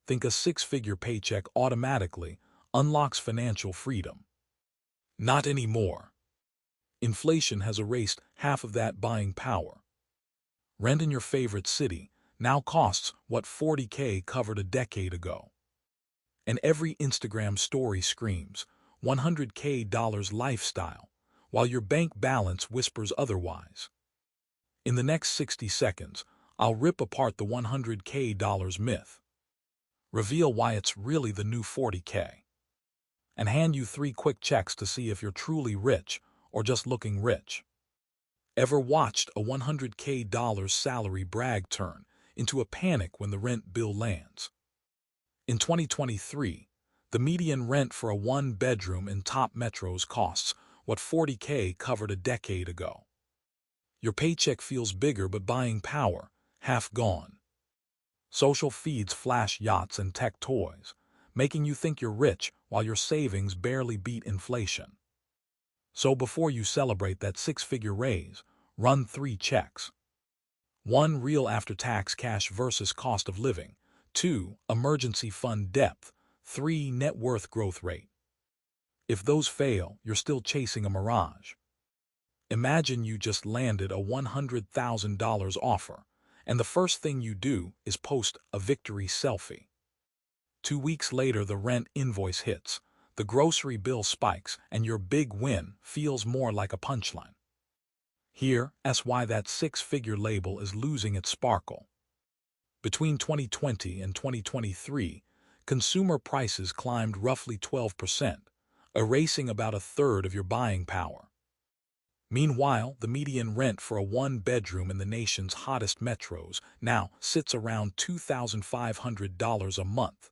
think a six-figure paycheck automatically unlocks financial freedom. Not anymore. Inflation has erased half of that buying power. Rent in your favorite city now costs what $40K covered a decade ago. And every Instagram story screams $100K lifestyle, while your bank balance whispers otherwise. In the next 60 seconds, I'll rip apart the $100K myth, reveal why it's really the new $40K, and hand you 3 quick checks to see if you're truly rich or just looking rich. Ever watched a $100K salary brag turn into a panic when the rent bill lands? In 2023, the median rent for a one-bedroom in top metros costs what $40K covered a decade ago. Your paycheck feels bigger, but buying power, half gone. Social feeds flash yachts and tech toys, making you think you're rich while your savings barely beat inflation. So before you celebrate that six-figure raise, run 3 checks. 1. Real after-tax cash versus cost of living. 2. Emergency fund depth. 3. Net worth growth rate. If those fail, you're still chasing a mirage. Imagine you just landed a $100,000 offer, and the first thing you do is post a victory selfie. 2 weeks later, the rent invoice hits, the grocery bill spikes, and your big win feels more like a punchline. That's why that six-figure label is losing its sparkle. Between 2020 and 2023, consumer prices climbed roughly 12%, erasing about a third of your buying power. Meanwhile, the median rent for a one-bedroom in the nation's hottest metros now sits around $2,500 a month,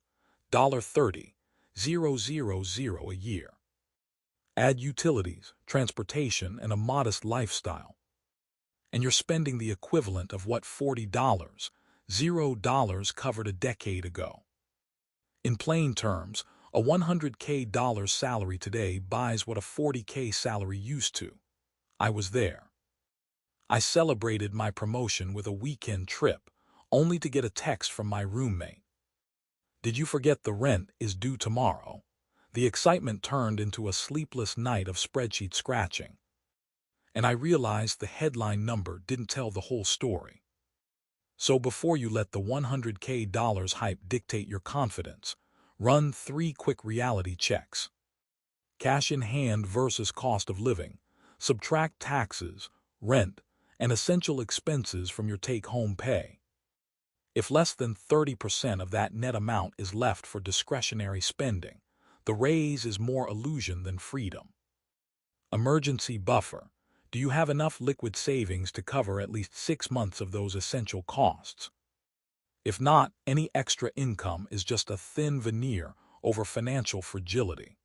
$30,000 a year. Add utilities, transportation, and a modest lifestyle, and you're spending the equivalent of what $40,000 covered a decade ago. In plain terms, a $100K salary today buys what a $40K salary used to. I was there. I celebrated my promotion with a weekend trip, only to get a text from my roommate. Did you forget the rent is due tomorrow? The excitement turned into a sleepless night of spreadsheet scratching. And I realized the headline number didn't tell the whole story. So before you let the $100K hype dictate your confidence, run 3 quick reality checks. Cash in hand versus cost of living. Subtract taxes, rent, and essential expenses from your take-home pay. If less than 30% of that net amount is left for discretionary spending, the raise is more illusion than freedom. Emergency buffer. Do you have enough liquid savings to cover at least 6 months of those essential costs? If not, any extra income is just a thin veneer over financial fragility.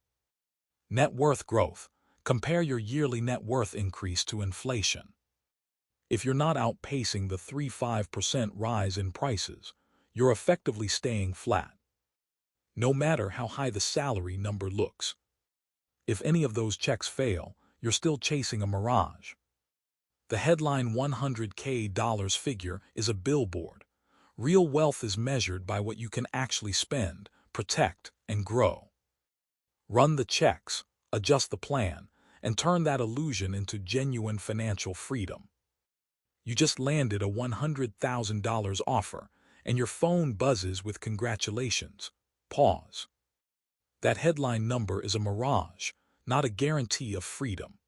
Net worth growth. Compare your yearly net worth increase to inflation. If you're not outpacing the 3–5% rise in prices, you're effectively staying flat, no matter how high the salary number looks. If any of those checks fail, you're still chasing a mirage. The headline $100K figure is a billboard. Real wealth is measured by what you can actually spend, protect, and grow. Run the checks, adjust the plan, and turn that illusion into genuine financial freedom. You just landed a $100,000 offer, and your phone buzzes with congratulations. Pause. That headline number is a mirage, not a guarantee of freedom.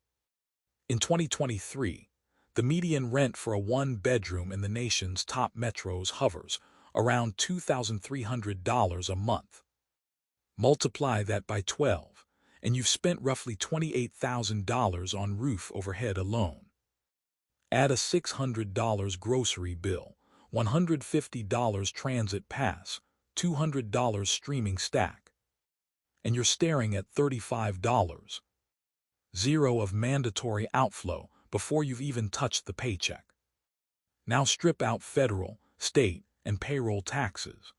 In 2023, the median rent for a one-bedroom in the nation's top metros hovers around $2,300 a month. Multiply that by 12, and you've spent roughly $28,000 on roof overhead alone. Add a $600 grocery bill, $150 transit pass, $200 streaming stack, and you're staring at $35. Zero of mandatory outflow before you've even touched the paycheck. Now strip out federal, state, and payroll taxes.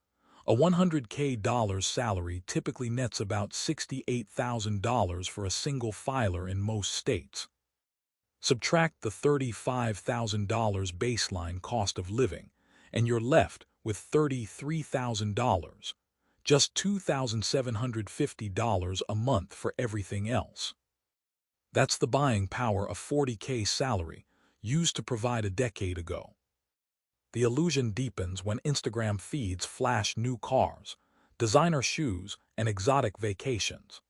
A $100K salary typically nets about $68,000 for a single filer in most states. Subtract the $35,000 baseline cost of living, and you're left with $33,000, just $2,750 a month for everything else. That's the buying power of 40K salary used to provide a decade ago. The illusion deepens when Instagram feeds flash new cars, designer shoes, and exotic vacations.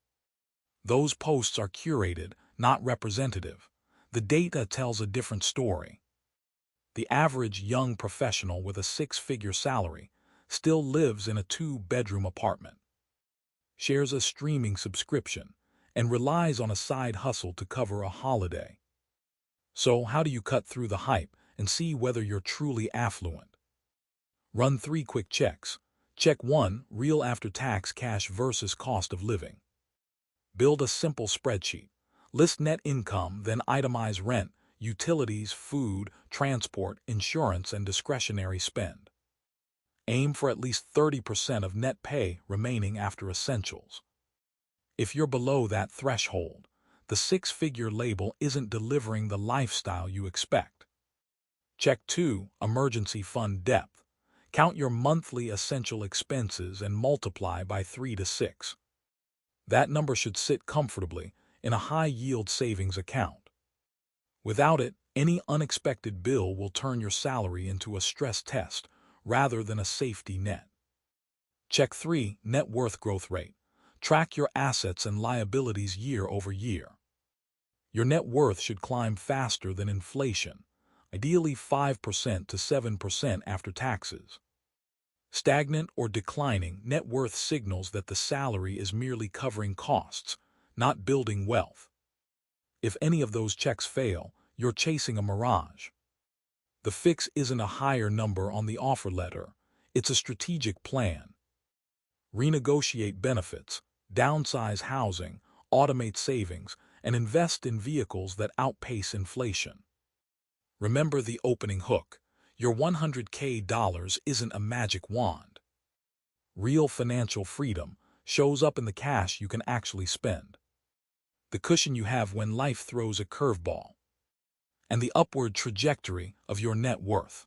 Those posts are curated, not representative. The data tells a different story. The average young professional with a six-figure salary still lives in a two-bedroom apartment, shares a streaming subscription, and relies on a side hustle to cover a holiday. So how do you cut through the hype and see whether you're truly affluent? Run 3 quick checks. Check 1. Real after-tax cash versus cost of living. Build a simple spreadsheet. List net income, then itemize rent, utilities, food, transport, insurance, and discretionary spend. Aim for at least 30% of net pay remaining after essentials. If you're below that threshold, the six-figure label isn't delivering the lifestyle you expect. Check 2. Emergency fund depth. Count your monthly essential expenses and multiply by 3 to 6. That number should sit comfortably in a high-yield savings account. Without it, any unexpected bill will turn your salary into a stress test rather than a safety net. Check 3. Net worth growth rate. Track your assets and liabilities year over year. Your net worth should climb faster than inflation, ideally 5% to 7% after taxes. Stagnant or declining net worth signals that the salary is merely covering costs, not building wealth. If any of those checks fail, you're chasing a mirage. The fix isn't a higher number on the offer letter, it's a strategic plan. Renegotiate benefits, downsize housing, automate savings, and invest in vehicles that outpace inflation. Remember the opening hook. Your $100K isn't a magic wand. Real financial freedom shows up in the cash you can actually spend, the cushion you have when life throws a curveball, and the upward trajectory of your net worth.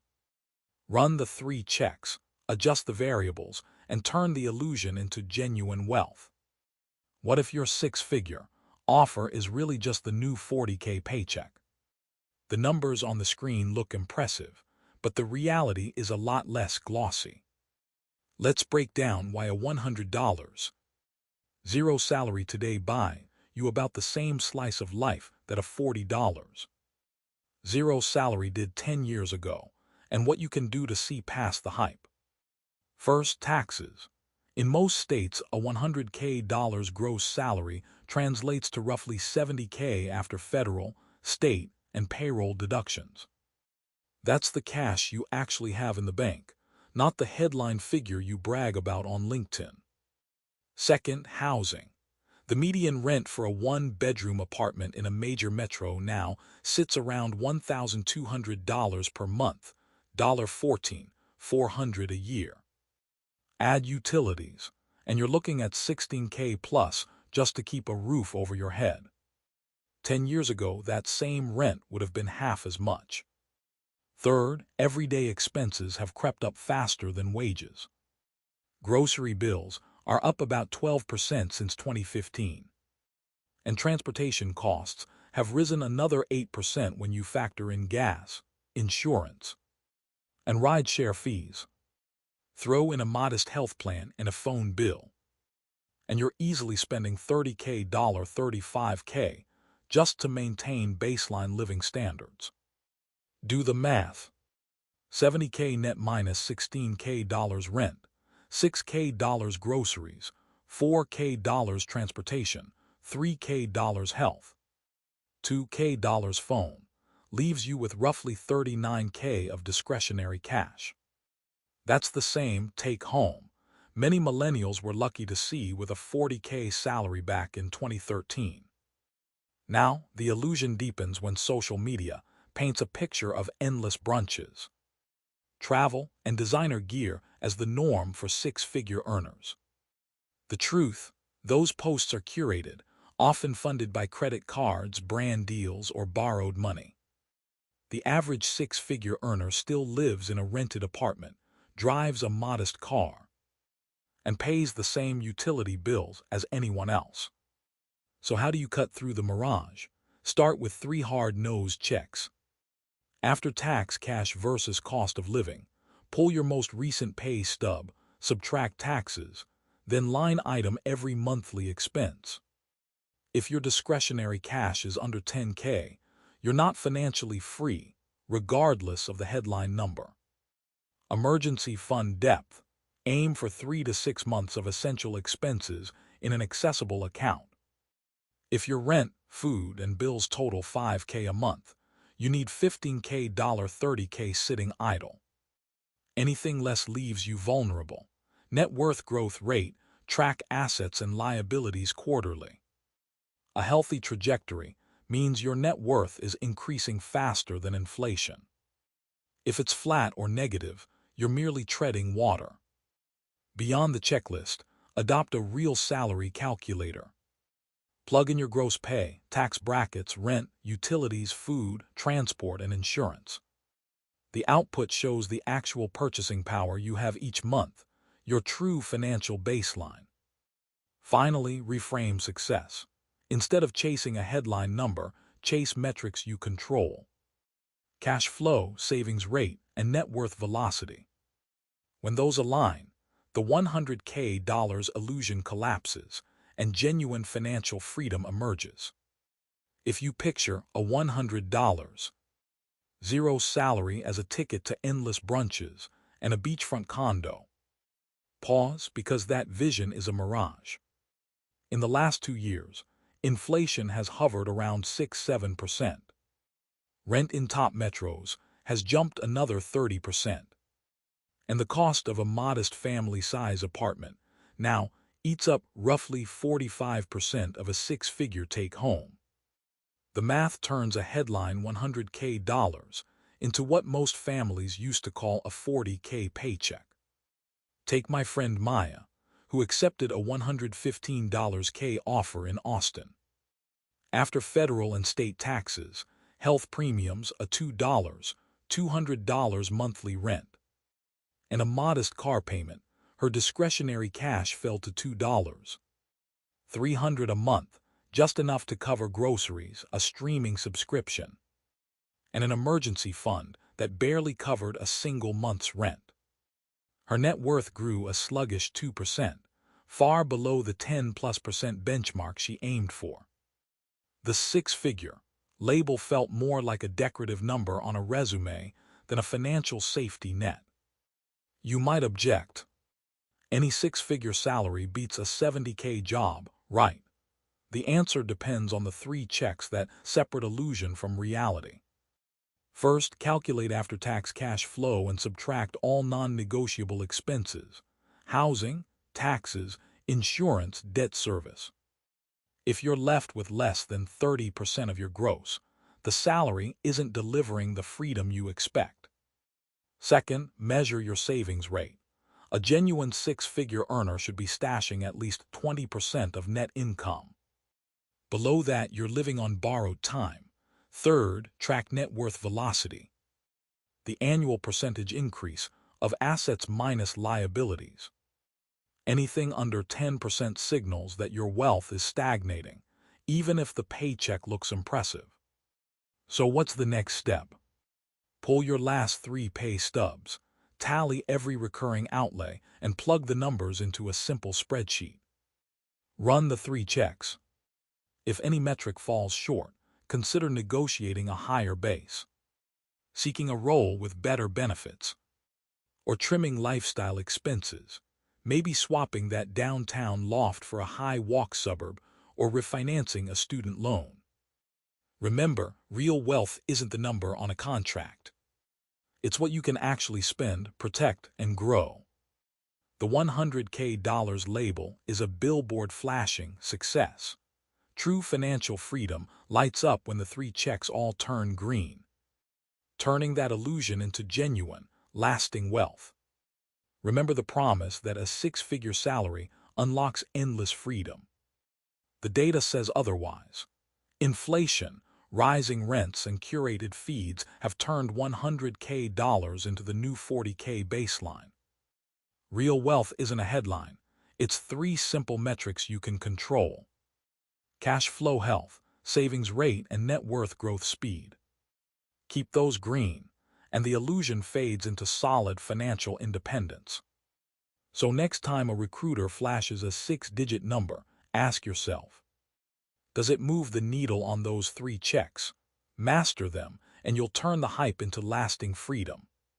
Run the 3 checks, adjust the variables, and turn the illusion into genuine wealth. What if your six-figure offer is really just the new 40K paycheck? The numbers on the screen look impressive, but the reality is a lot less glossy. Let's break down why a $100 zero salary today buy you about the same slice of life that a $40 zero salary did 10 years ago, and what you can do to see past the hype. First, taxes. In most states, a $100K gross salary translates to roughly $70K after federal, state, and payroll deductions. That's the cash you actually have in the bank, not the headline figure you brag about on LinkedIn. Second, housing. The median rent for a one-bedroom apartment in a major metro now sits around $1,200 per month, $14,400 a year. Add utilities, and you're looking at $16K plus just to keep a roof over your head. 10 years ago, that same rent would have been half as much. Third, everyday expenses have crept up faster than wages. Grocery bills are up about 12% since 2015. And transportation costs have risen another 8% when you factor in gas, insurance, and rideshare fees. Throw in a modest health plan and a phone bill, and you're easily spending $30K, $35K, just to maintain baseline living standards. Do the math. $70K net minus $16K rent, $6K groceries, $4K transportation, $3K health, $2K phone, leaves you with roughly $39K of discretionary cash. That's the same take-home many millennials were lucky to see with a $40K salary back in 2013. Now, the illusion deepens when social media paints a picture of endless brunches, travel, and designer gear as the norm for six-figure earners. The truth, those posts are curated, often funded by credit cards, brand deals, or borrowed money. The average six-figure earner still lives in a rented apartment, drives a modest car, and pays the same utility bills as anyone else. So how do you cut through the mirage? Start with 3 hard-nosed checks. After-tax cash versus cost of living. Pull your most recent pay stub, subtract taxes, then line item every monthly expense. If your discretionary cash is under 10K, you're not financially free, regardless of the headline number. Emergency fund depth. Aim for 3 to 6 months of essential expenses in an accessible account. If your rent, food, and bills total 5K a month, you need 15K, 30K sitting idle. Anything less leaves you vulnerable. Net worth growth rate. Track assets and liabilities quarterly. A healthy trajectory means your net worth is increasing faster than inflation. If it's flat or negative, you're merely treading water. Beyond the checklist, adopt a real salary calculator. Plug in your gross pay, tax brackets, rent, utilities, food, transport, and insurance. The output shows the actual purchasing power you have each month, your true financial baseline. Finally, reframe success. Instead of chasing a headline number, chase metrics you control. Cash flow, savings rate, and net worth velocity. When those align, the $100K illusion collapses, and genuine financial freedom emerges. If you picture a $100 zero salary as a ticket to endless brunches and a beachfront condo, pause, because that vision is a mirage. In the last 2 years, inflation has hovered around 6–7%. Rent in top metros has jumped another 30%. And the cost of a modest family-size apartment now eats up roughly 45% of a 6-figure take-home. The math turns a headline $100K into what most families used to call a 40K paycheck. Take my friend Maya, who accepted a $115K offer in Austin. After federal and state taxes, health premiums, a $200 monthly rent, and a modest car payment, her discretionary cash fell to $300 a month, just enough to cover groceries, a streaming subscription, and an emergency fund that barely covered a single month's rent. Her net worth grew a sluggish 2%, far below the 10+% benchmark she aimed for. The 6-figure label felt more like a decorative number on a resume than a financial safety net. You might object. Any 6-figure salary beats a 70K job, right? The answer depends on the 3 checks that separate illusion from reality. First, calculate after-tax cash flow and subtract all non-negotiable expenses: housing, taxes, insurance, debt service. If you're left with less than 30% of your gross, the salary isn't delivering the freedom you expect. Second, measure your savings rate. A genuine 6-figure earner should be stashing at least 20% of net income. Below that, you're living on borrowed time. Third, track net worth velocity, the annual percentage increase of assets minus liabilities. Anything under 10% signals that your wealth is stagnating, even if the paycheck looks impressive. So what's the next step? Pull your last 3 pay stubs, tally every recurring outlay, and plug the numbers into a simple spreadsheet. Run the 3 checks. If any metric falls short, consider negotiating a higher base, seeking a role with better benefits, or trimming lifestyle expenses, maybe swapping that downtown loft for a high-walk suburb or refinancing a student loan. Remember, real wealth isn't the number on a contract. It's what you can actually spend, protect, and grow. The $100K label is a billboard flashing success. True financial freedom lights up when the 3 checks all turn green, turning that illusion into genuine, lasting wealth. Remember the promise that a 6-figure salary unlocks endless freedom. The data says otherwise. Inflation, rising rents, and curated feeds have turned $100K into the new 40K baseline. Real wealth isn't a headline. It's 3 simple metrics you can control: cash flow health, savings rate, and net worth growth speed. Keep those green, and the illusion fades into solid financial independence. So next time a recruiter flashes a 6-digit number, ask yourself, does it move the needle on those 3 checks? Master them, and you'll turn the hype into lasting freedom.